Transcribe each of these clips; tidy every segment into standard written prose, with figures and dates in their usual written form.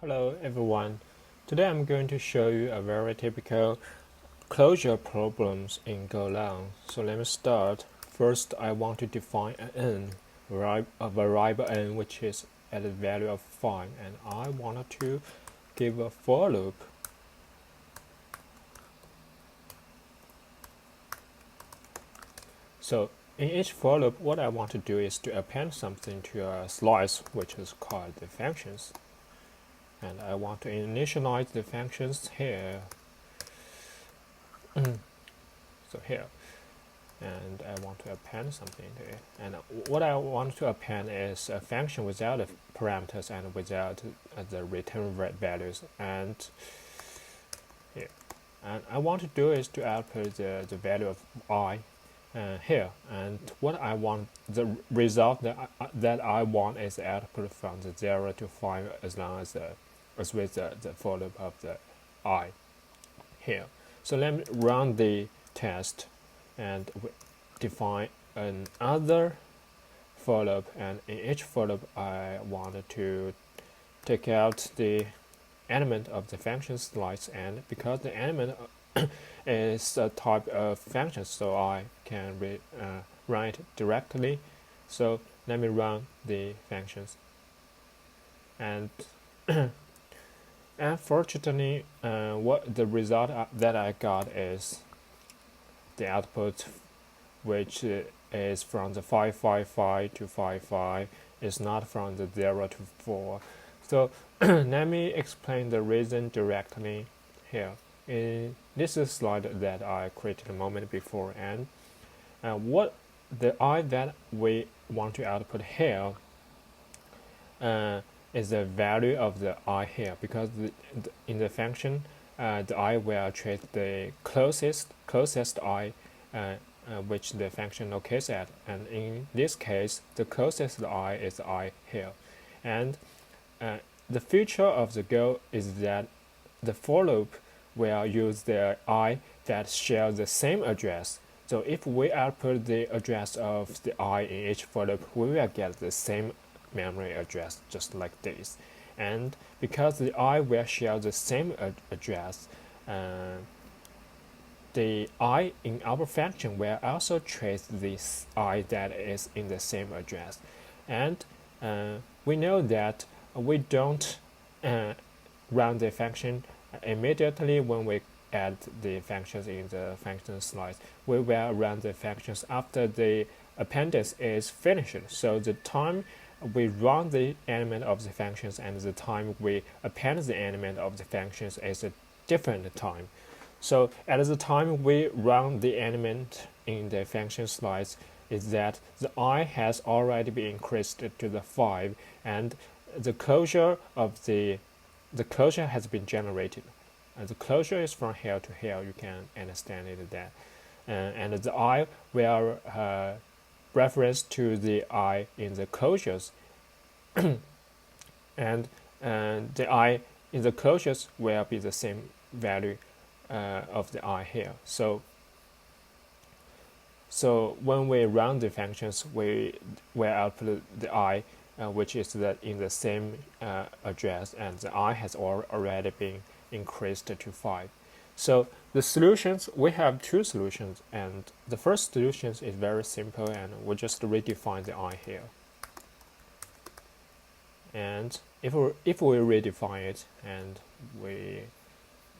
Hello everyone. Today I'm going to show you a very typical closure problems in golang. So let me start. First, I want to define an n, a variable n which is at a value of 5, and I wanted to give a for loop. So in each for loop, what I want to do is to append something to a slice which is called the functions. And I want to initialize the functions here. So here, and I want to append something to it. And what I want to append is a function without the parameters and without the return values. And here, and I want to do is to output the value of I here. And what I want, the result that I want is output from the 0 to 5 as long as with the for loop of the I here. So let me run the test and define another for loop, and in each for loop I wanted to take out the element of the function slice, and because the element is a type of function, so I can run it directly. So let me run the functions, and unfortunately what the result that I got is the output which is from the 555 to 55, is not from the 0 to 4. So let me explain the reason directly here. This is a slide that I created a moment before, and what the I that we want to output here is the value of the I here, because in the function the I will treat the closest I which the function locates at, and in this case the closest I is I here. And the feature of the Go is that the for loop will use the I that share the same address. So if we output the address of the I in each for loop, we will get the same memory address, just like this. And because the I will share the same address, the I in our function will also trace this I that is in the same address. And we know that we don't run the function immediately when we add the functions in the function slice. We will run the functions after the appendix is finished. So the time we run the element of the functions and the time we append the element of the functions is a different time. So at the time we run the element in the function slice, is that the I has already been increased to the 5, and the closure has been generated. And the closure is from here to here. You can understand it that, and the I will reference to the I in the closures, and the I in the closures will be the same value of the I here. So when we run the functions, we will output the I which is in the same address, and the I has already been increased to 5. So the solutions, we have two solutions, and the first solution is very simple, and we just redefine the I here. And if we redefine it and we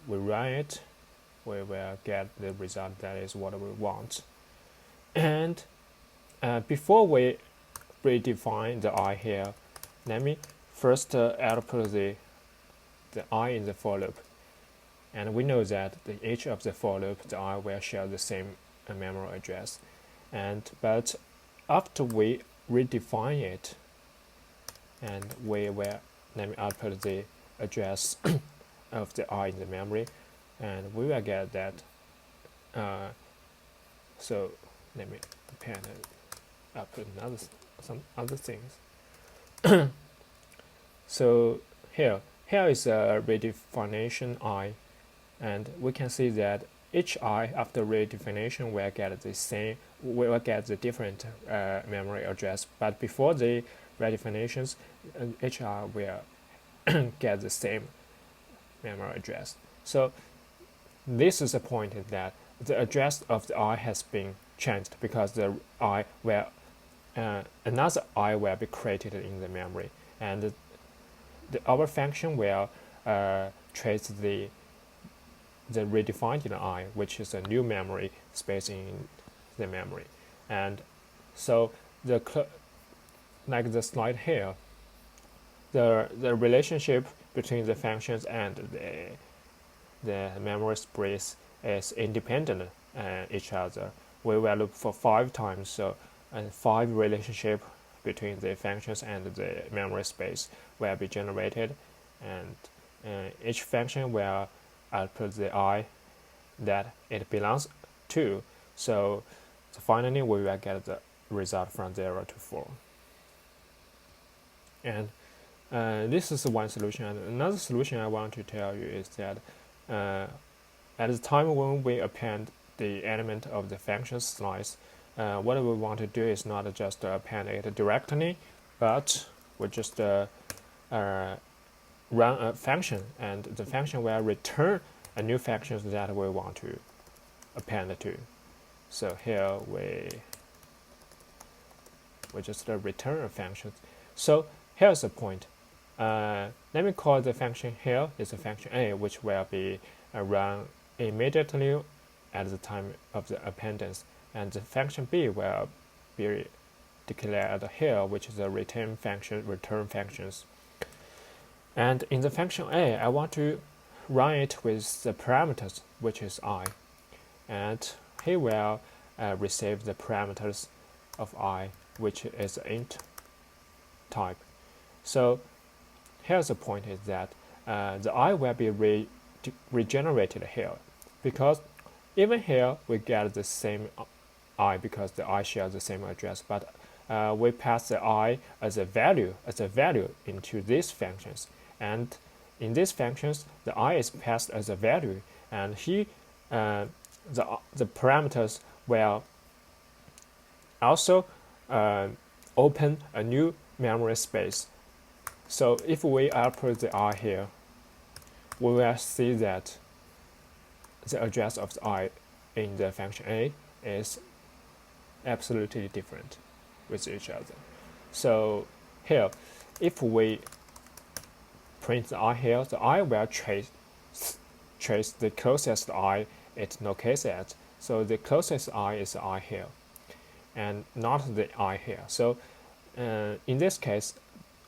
run it, we will get the result that is what we want. And before we redefine the I here, let me first output the I in the for loop. And we know that each of the for loop, the I will share the same memory address. But after we redefine it, and we will, let me output the address of the I in the memory, and we will get that. So let me append and output some other things. So here is a redefinition I, and we can see that each I after redefinition will get the different memory address, but before the redefinitions, each I will get the same memory address. So this is the point is that the address of the I has been changed because the I will another I will be created in the memory, and our function will trace the redefined I, which is a new memory space in the memory. And so like the slide here, the relationship between the functions and the memory space is independent each other. We will look for 5 times, so 5 relationship between the functions and the memory space will be generated, and each function will output the I that it belongs to. So finally we will get the result from 0 to 4. And this is one solution. And another solution I want to tell you is that at the time when we append the element of the function slice, what we want to do is not just append it directly, but we just run a function, and the function will return a new function that we want to append to. So here we just return a function. So here's the point. Let me call the function here is a function A, which will be run immediately at the time of the appendance, and the function B will be declared here, which is a return functions. And in the function A, I want to run it with the parameters, which is I, and he will receive the parameters of I, which is int type. So here's the point is that the I will be regenerated here, because even here we get the same I because the I shares the same address, but we pass the I as a value into these functions, and in these functions the I is passed as a value, and the parameters will also open a new memory space. So if we output the I here, we will see that the address of the I in the function A is absolutely different with each other. So here, if we print the I here, the I will trace the closest I it locates at. So the closest I is the I here, and not the I here. So in this case,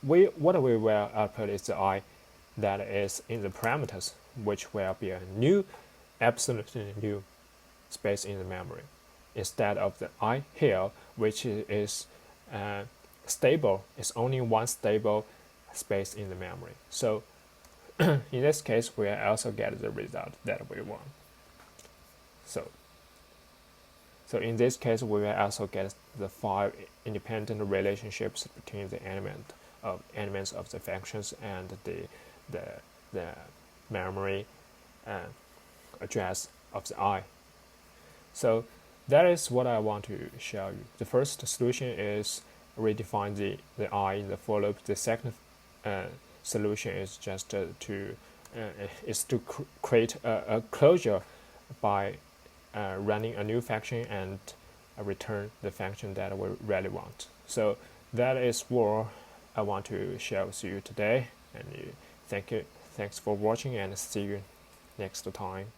what we will output is the I that is in the parameters, which will be a new, absolutely new space in the memory, instead of the I here, which is stable. It's only one stable space in the memory. So in this case, we also get the result that we want. So in this case, we will also get the 5 independent relationships between the elements of the functions and the memory address of the I. So that is what I want to show you. The first solution is redefine the I in the for loop. The second solution is just to create a closure by running a new function and return the function that we really want. So that is what I want to share with you today, and thanks for watching, and see you next time.